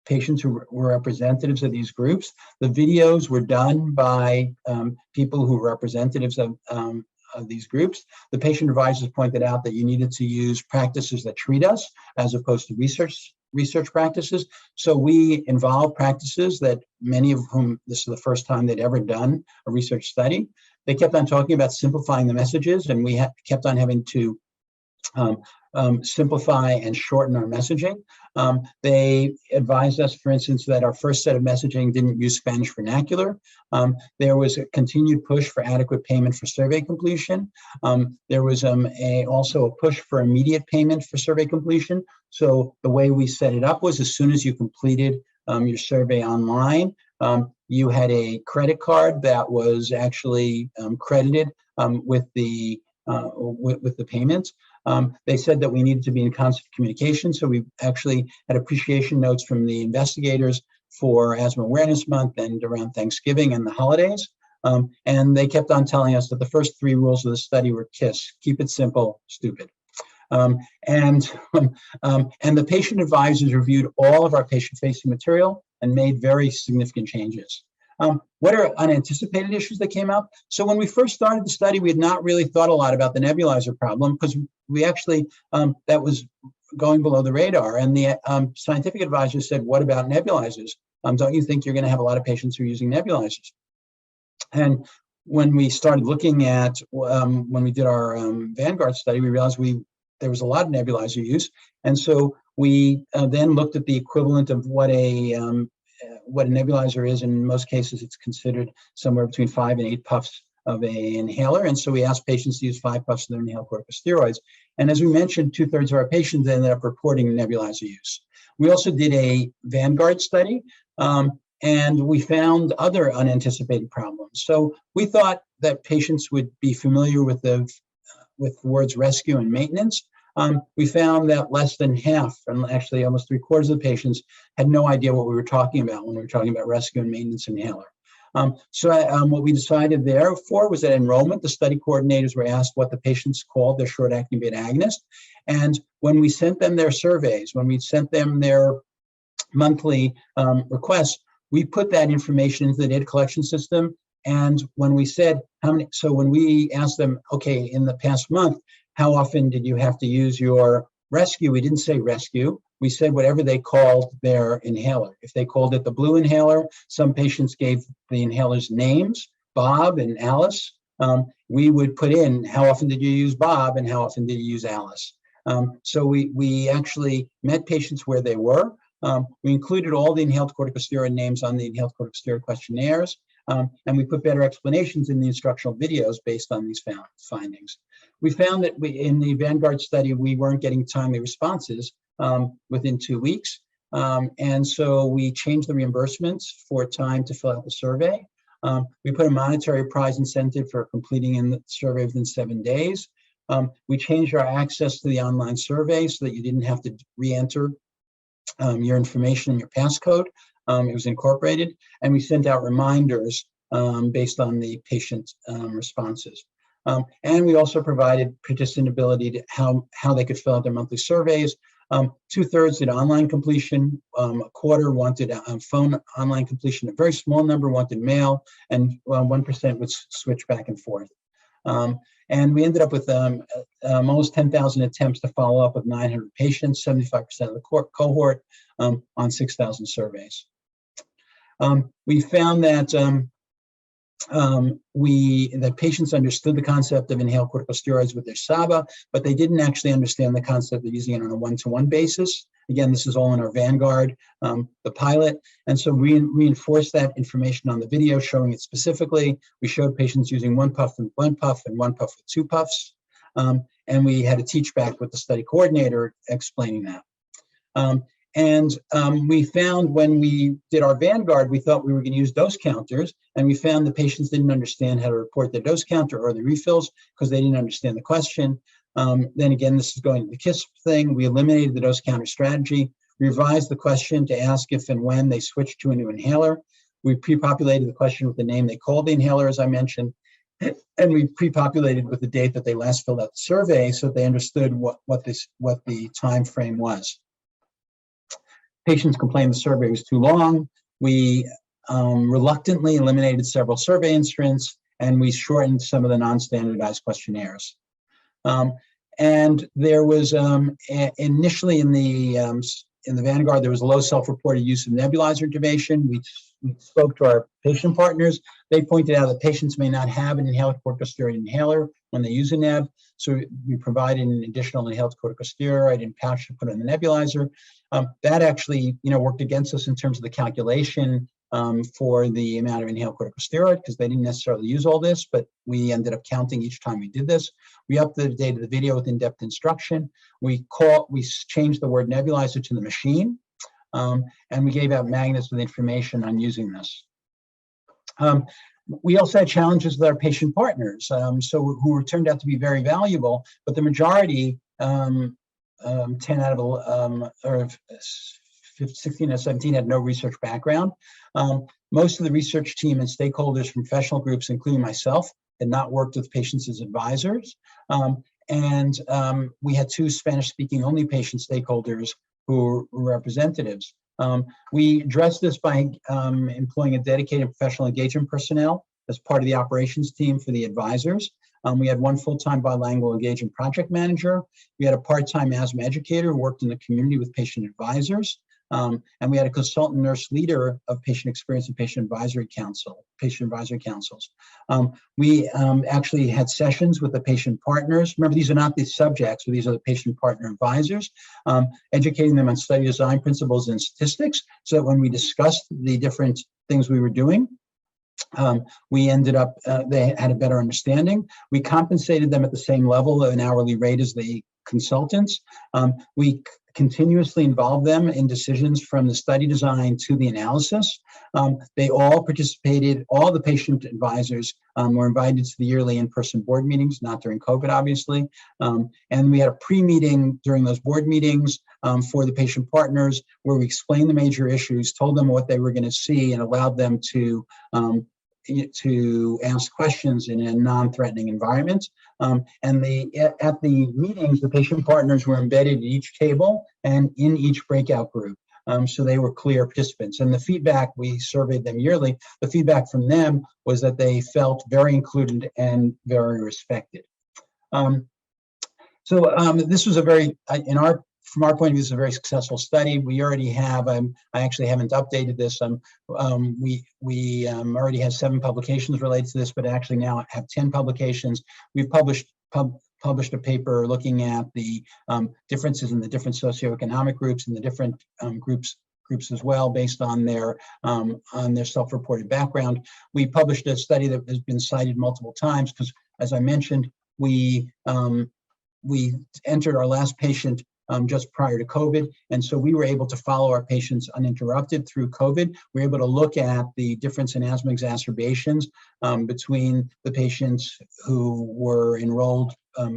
patients who were representatives of these groups. The videos were done by people who were representatives of these groups. The patient advisors pointed out that you needed to use practices that treat us as opposed to research practices. So we involved practices that many of whom, this is the first time they'd ever done a research study. They kept on talking about simplifying the messages, and we kept on having to simplify and shorten our messaging. They advised us, for instance, that our first set of messaging didn't use Spanish vernacular. There was a continued push for adequate payment for survey completion. There was also a push for immediate payment for survey completion. So the way we set it up was as soon as you completed your survey online, you had a credit card that was actually credited with the payments. They said that we needed to be in constant communication, so we actually had appreciation notes from the investigators for Asthma Awareness Month and around Thanksgiving and the holidays. And they kept on telling us that the first 3 rules of the study were KISS: keep it simple, stupid. And the patient advisors reviewed all of our patient-facing material and made very significant changes. What are unanticipated issues that came up? So when we first started the study, we had not really thought a lot about the nebulizer problem because we actually, that was going below the radar. And the scientific advisor said, what about nebulizers? Don't you think you're going to have a lot of patients who are using nebulizers? And when we started looking at, when we did our Vanguard study, we realized there was a lot of nebulizer use. And so we then looked at the equivalent of what a nebulizer is. In most cases, it's considered somewhere between 5 and 8 puffs of an inhaler. And so we asked patients to use 5 puffs of their inhaled corticosteroids. And as we mentioned, 2/3 of our patients ended up reporting nebulizer use. We also did a Vanguard study, and we found other unanticipated problems. So we thought that patients would be familiar with the words rescue and maintenance. We found that less than half, and actually almost 3/4 of the patients, had no idea what we were talking about when we were talking about rescue and maintenance inhaler. What we decided therefore was that enrollment, the study coordinators were asked what the patients called their short-acting beta agonist. And when we sent them their surveys, when we sent them their monthly requests, we put that information into the data collection system. And when we said when we asked them, okay, in the past month, how often did you have to use your rescue? We didn't say rescue. We said whatever they called their inhaler. If they called it the blue inhaler, some patients gave the inhalers names, Bob and Alice. We would put in how often did you use Bob and how often did you use Alice. So we actually met patients where they were. We included all the inhaled corticosteroid names on the inhaled corticosteroid questionnaires. And we put better explanations in the instructional videos based on these findings. We found that in the Vanguard study, we weren't getting timely responses within 2 weeks. And so we changed the reimbursements for time to fill out the survey. We put a monetary prize incentive for completing the survey within 7 days. We changed our access to the online survey so that you didn't have to re-enter your information and your passcode. It was incorporated, and we sent out reminders based on the patient responses. And we also provided participant ability to how they could fill out their monthly surveys. 2/3 did online completion, 1/4 wanted phone online completion, a very small number wanted mail, and 1% would switch back and forth. And we ended up with almost 10,000 attempts to follow up with 900 patients, 75% of the cohort on 6,000 surveys. We found that The patients understood the concept of inhaled corticosteroids with their SABA, but they didn't actually understand the concept of using it on a one-to-one basis. Again, this is all in our Vanguard, the pilot. And so we reinforced that information on the video, showing it specifically. We showed patients using one puff and one puff with two puffs. And we had a teach back with the study coordinator explaining that. We found when we did our Vanguard, we thought we were going to use dose counters, and we found the patients didn't understand how to report their dose counter or the refills because they didn't understand the question. Then again, this is going to the KISS thing. We eliminated the dose counter strategy, revised the question to ask if and when they switched to a new inhaler. We pre-populated the question with the name they called the inhaler, as I mentioned, and we pre-populated with the date that they last filled out the survey so that they understood what the time frame was. Patients complained the survey was too long. We reluctantly eliminated several survey instruments, and we shortened some of the non-standardized questionnaires. And there was initially in the Vanguard, there was a low self-reported use of nebulizer intubation. We spoke to our patient partners. They pointed out that patients may not have an inhaled corticosteroid inhaler when they use a neb. So we provided an additional inhaled corticosteroid in pouch to put in the nebulizer. That actually, worked against us in terms of the calculation for the amount of inhaled corticosteroid, because they didn't necessarily use all this, but we ended up counting each time we did this. We updated the video with in-depth instruction. We changed the word nebulizer to the machine, and we gave out magnets with information on using this. We also had challenges with our patient partners, who turned out to be very valuable, but the majority, 10 out of or 16 out of 17 had no research background. Most of the research team and stakeholders from professional groups, including myself, had not worked with patients as advisors. We had two Spanish-speaking only patient stakeholders who were representatives. We addressed this by employing a dedicated professional engagement personnel as part of the operations team for the advisors. We had one full-time bilingual engagement project manager. We had a part-time asthma educator who worked in the community with patient advisors. And we had a consultant nurse leader of patient experience and patient advisory councils. We actually had sessions with the patient partners. Remember, these are not the subjects, but these are the patient partner advisors, educating them on study design principles and statistics, so that when we discussed the different things we were doing, we ended up, they had a better understanding. We compensated them at the same level of an hourly rate as the consultants. We continuously involved them in decisions from the study design to the analysis. They all participated, all the patient advisors were invited to the yearly in-person board meetings, not during COVID, obviously. And we had a pre-meeting during those board meetings for the patient partners, where we explained the major issues, told them what they were going to see, and allowed them to ask questions in a non-threatening environment. And at the meetings, the patient partners were embedded at each table and in each breakout group. So they were clear participants. And the feedback, we surveyed them yearly, the feedback from them was that they felt very included and very respected. This was a very, from our point of view, this is a very successful study. We already have, I actually haven't updated this. We already have 7 publications related to this, but actually now have 10 publications. We've published a paper looking at the differences in the different socioeconomic groups and the different groups as well, based on their self-reported background. We published a study that has been cited multiple times because, as I mentioned, we entered our last patient just prior to COVID. And so we were able to follow our patients uninterrupted through COVID. We were able to look at the difference in asthma exacerbations between the patients who were enrolled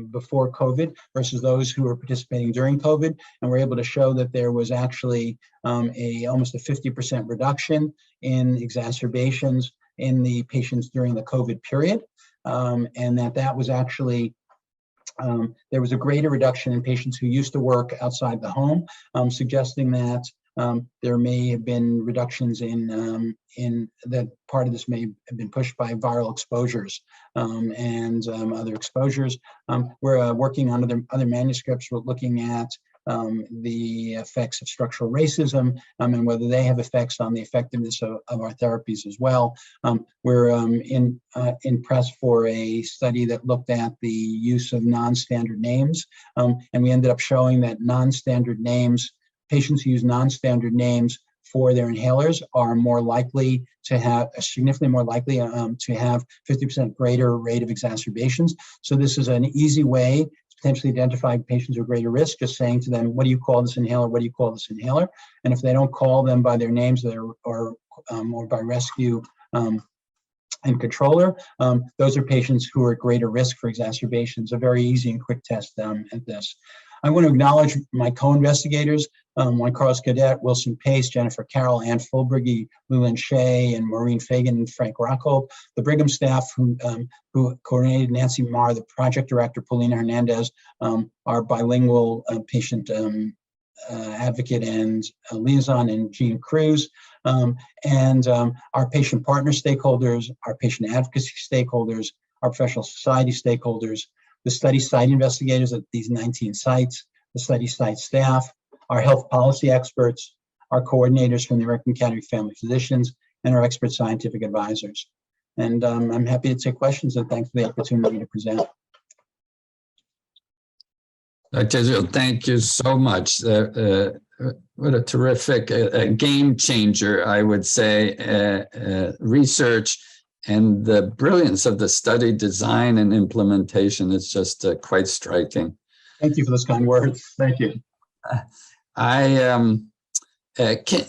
before COVID versus those who were participating during COVID. And we're able to show that there was actually almost a 50% reduction in exacerbations in the patients during the COVID period. And that was actually there was a greater reduction in patients who used to work outside the home, suggesting that there may have been reductions in that part of this may have been pushed by viral exposures and other exposures. We're working on other manuscripts. We're looking at the effects of structural racism, and whether they have effects on the effectiveness of our therapies as well. We're in press for a study that looked at the use of non-standard names, and we ended up showing that non-standard names, patients who use non-standard names for their inhalers are more likely to have, significantly more likely to have 50% greater rate of exacerbations. So this is an easy way to potentially identify patients with greater risk, just saying to them, what do you call this inhaler? What do you call this inhaler? And if they don't call them by their names or by rescue and controller, those are patients who are at greater risk for exacerbations. A very easy and quick test at this. I want to acknowledge my co-investigators, Juan Carlos Cadet, Wilson Pace, Jennifer Carroll, Ann Fulbrigge, Leland Shea, and Maureen Fagan, and Frank Rockhold. The Brigham staff who coordinated, Nancy Marr, the project director, Paulina Hernandez, our bilingual patient advocate and liaison, and Jean Cruz, and our patient partner stakeholders, our patient advocacy stakeholders, our professional society stakeholders, the study site investigators at these 19 sites, the study site staff, our health policy experts, our coordinators from the American Academy of Family Physicians, and our expert scientific advisors. And I'm happy to take questions, and thanks for the opportunity to present. Dr. Israel, thank you so much. What a terrific game changer, I would say, research. And the brilliance of the study design and implementation is just quite striking. Thank you for those kind words. Thank you. Can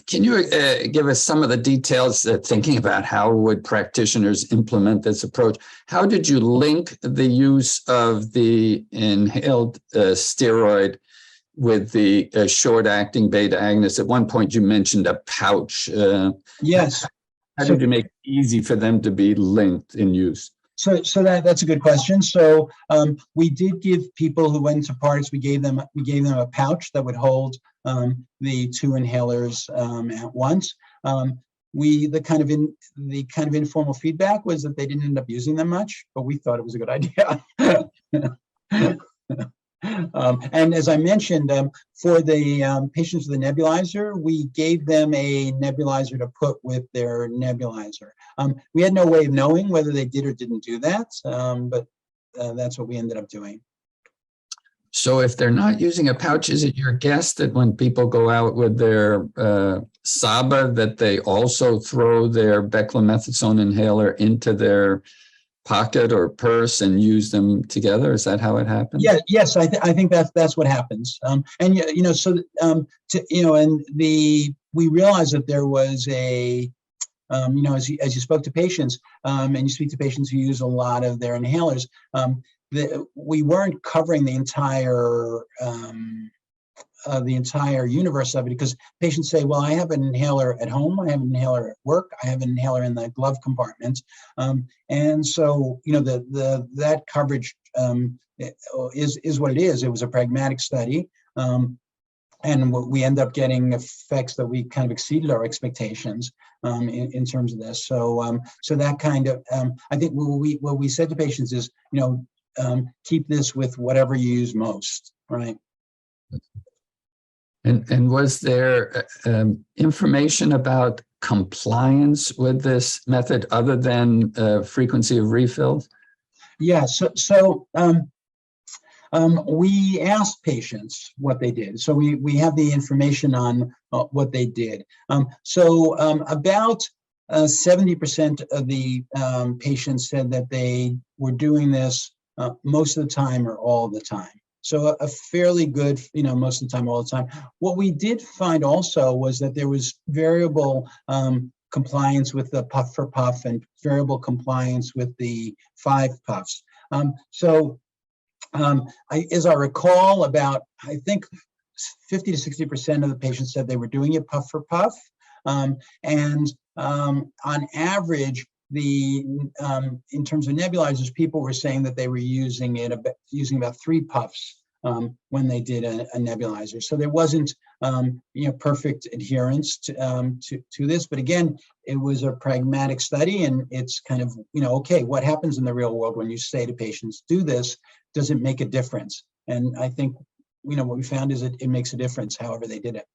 you give us some of the details, thinking about how would practitioners implement this approach? How did you link the use of the inhaled steroid with the short-acting beta agonist? At one point, you mentioned a pouch. Yes. How did you make it easy for them to be linked in use? So that's a good question. So we did give people who went to parties, we gave them a pouch that would hold the two inhalers at once. The kind of informal feedback was that they didn't end up using them much, but we thought it was a good idea. And as I mentioned, for the patients with the nebulizer, we gave them a nebulizer to put with their nebulizer. We had no way of knowing whether they did or didn't do that, but that's what we ended up doing. So if they're not using a pouch, is it your guess that when people go out with their SABA, that they also throw their beclomethasone inhaler into their pocket or purse and use them together? Is that how it happens? Yeah, yes, I think that's what happens. And we realized that there was a as you spoke to patients and you speak to patients who use a lot of their inhalers, we weren't covering the entire universe of it, because patients say, well, I have an inhaler at home, I have an inhaler at work, I have an inhaler in the glove compartment. And so, that coverage is what it is. It was a pragmatic study. And we end up getting effects that we kind of exceeded our expectations in terms of this. So that kind of, I think what we said to patients is, keep this with whatever you use most, right? And was there information about compliance with this method other than frequency of refills? Yeah, so we asked patients what they did. So we have the information on what they did. About 70% of the patients said that they were doing this most of the time or all the time. So a fairly good, most of the time, all the time. What we did find also was that there was variable compliance with the puff for puff and variable compliance with the 5 puffs. As I recall, about, I think 50 to 60% of the patients said they were doing it puff for puff. And on average, in terms of nebulizers, people were saying that they were using about 3 puffs when they did a nebulizer. So there wasn't perfect adherence to this, but again, it was a pragmatic study, and it's kind of okay, what happens in the real world when you say to patients, do this? Does it make a difference? And I think what we found is it makes a difference however they did it.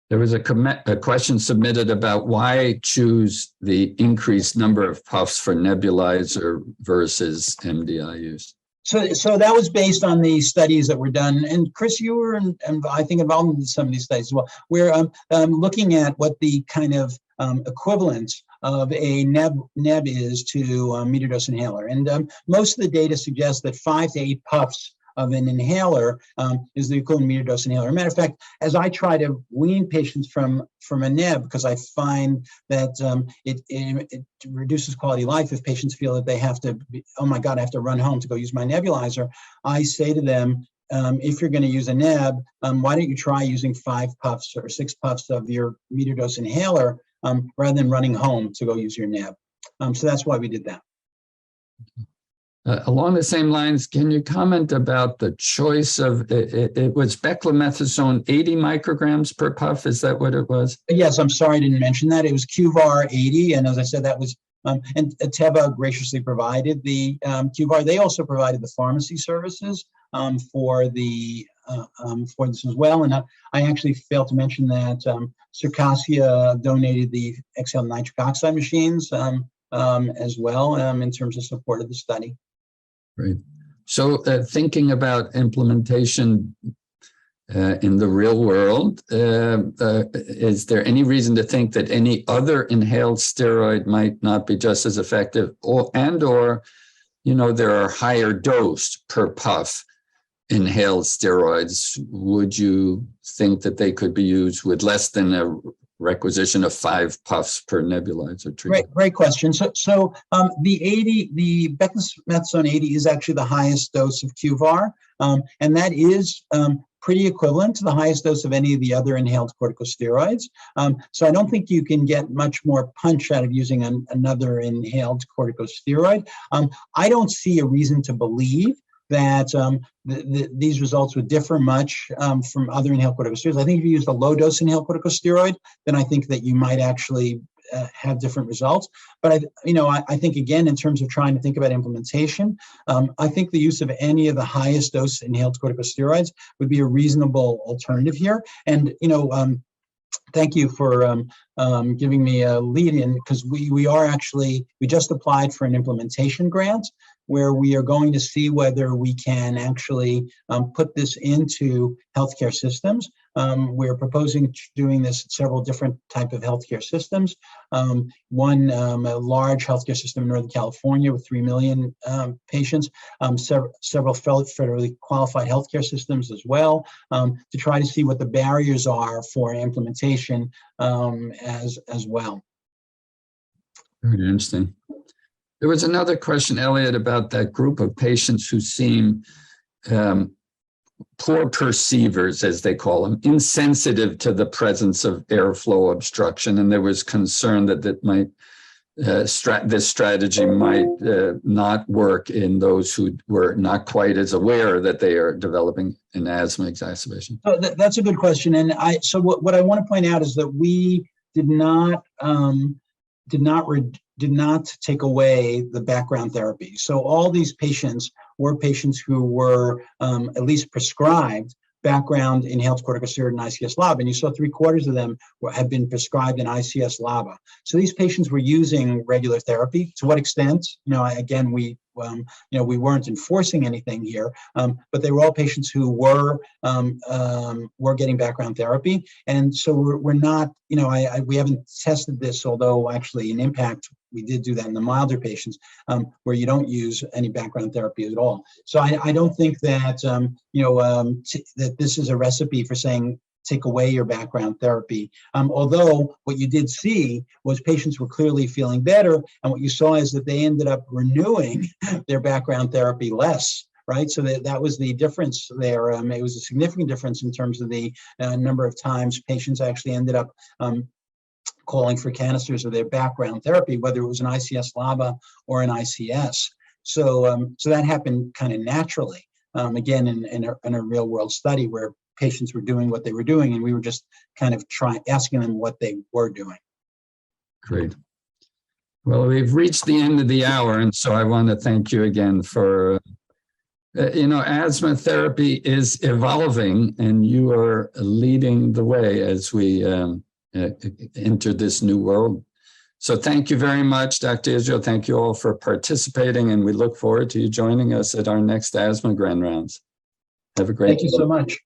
There was a question submitted about why choose the increased number of puffs for nebulizer versus MDI use. So that was based on the studies that were done, and Chris, you were and I think involved in some of these studies as well. We're looking at what the kind of equivalent of a neb is to meter dose inhaler, and most of the data suggests that 5 to 8 puffs of an inhaler is the equivalent meter dose inhaler. Matter of fact, as I try to wean patients from a neb, because I find that it reduces quality of life if patients feel that they have to, oh my God, I have to run home to go use my nebulizer. I say to them, if you're going to use a neb, why don't you try using 5 puffs or 6 puffs of your meter dose inhaler rather than running home to go use your neb. So that's why we did that. Along the same lines, can you comment about the choice of, it was beclomethasone 80 micrograms per puff? Is that what it was? Yes, I'm sorry I didn't mention that. It was QVAR 80. And as I said, that was, and Teva graciously provided the QVAR. They also provided the pharmacy services for this as well. And I actually failed to mention that Circassia donated the exhaled nitric oxide machines as well in terms of support of the study. Great. So thinking about implementation in the real world, is there any reason to think that any other inhaled steroid might not be just as effective, or there are higher dose per puff inhaled steroids? Would you think that they could be used with less than a requisition of 5 puffs per nebulizer treatment? Great question. So the beclomethasone 80 is actually the highest dose of QVAR, and that is pretty equivalent to the highest dose of any of the other inhaled corticosteroids. So I don't think you can get much more punch out of using another inhaled corticosteroid. I don't see a reason to believe that these results would differ much from other inhaled corticosteroids. I think if you use a low-dose inhaled corticosteroid, then I think that you might actually have different results. But I think, again, in terms of trying to think about implementation, I think the use of any of the highest dose inhaled corticosteroids would be a reasonable alternative here. And thank you for giving me a lead in, because we just applied for an implementation grant where we are going to see whether we can actually put this into healthcare systems. We're proposing doing this at several different type of healthcare systems. One, a large healthcare system in Northern California with 3 million patients, several federally qualified healthcare systems as well, to try to see what the barriers are for implementation as well. Very interesting. There was another question, Elliot, about that group of patients who seem poor perceivers, as they call them, insensitive to the presence of airflow obstruction. And there was concern that this strategy might not work in those who were not quite as aware that they are developing an asthma exacerbation. So that's a good question. And so what I want to point out is that we did not take away the background therapy. So all these patients were patients who were at least prescribed background inhaled corticosteroid and ICS/LABA, and you saw 3/4 of them have been prescribed an ICS/LABA. So these patients were using regular therapy. To what extent? Again, we weren't enforcing anything here, but they were all patients who were getting background therapy, and so we're not. We haven't tested this, although actually in IMPACT we did do that in the milder patients where you don't use any background therapy at all. So I don't think that that this is a recipe for saying take away your background therapy. Although what you did see was patients were clearly feeling better, and what you saw is that they ended up renewing their background therapy less. Right, so that was the difference there. It was a significant difference in terms of the number of times patients actually ended up calling for canisters of their background therapy, whether it was an ICS/LABA or an ICS. So that happened kind of naturally, again, in a real world study where patients were doing what they were doing, and we were just kind of asking them what they were doing. Great. Well, we've reached the end of the hour, and so I want to thank you again for asthma therapy is evolving, and you are leading the way as we enter this new world. So thank you very much, Dr. Israel. Thank you all for participating, and we look forward to you joining us at our next asthma Grand Rounds. Have a great day. Thank you so much.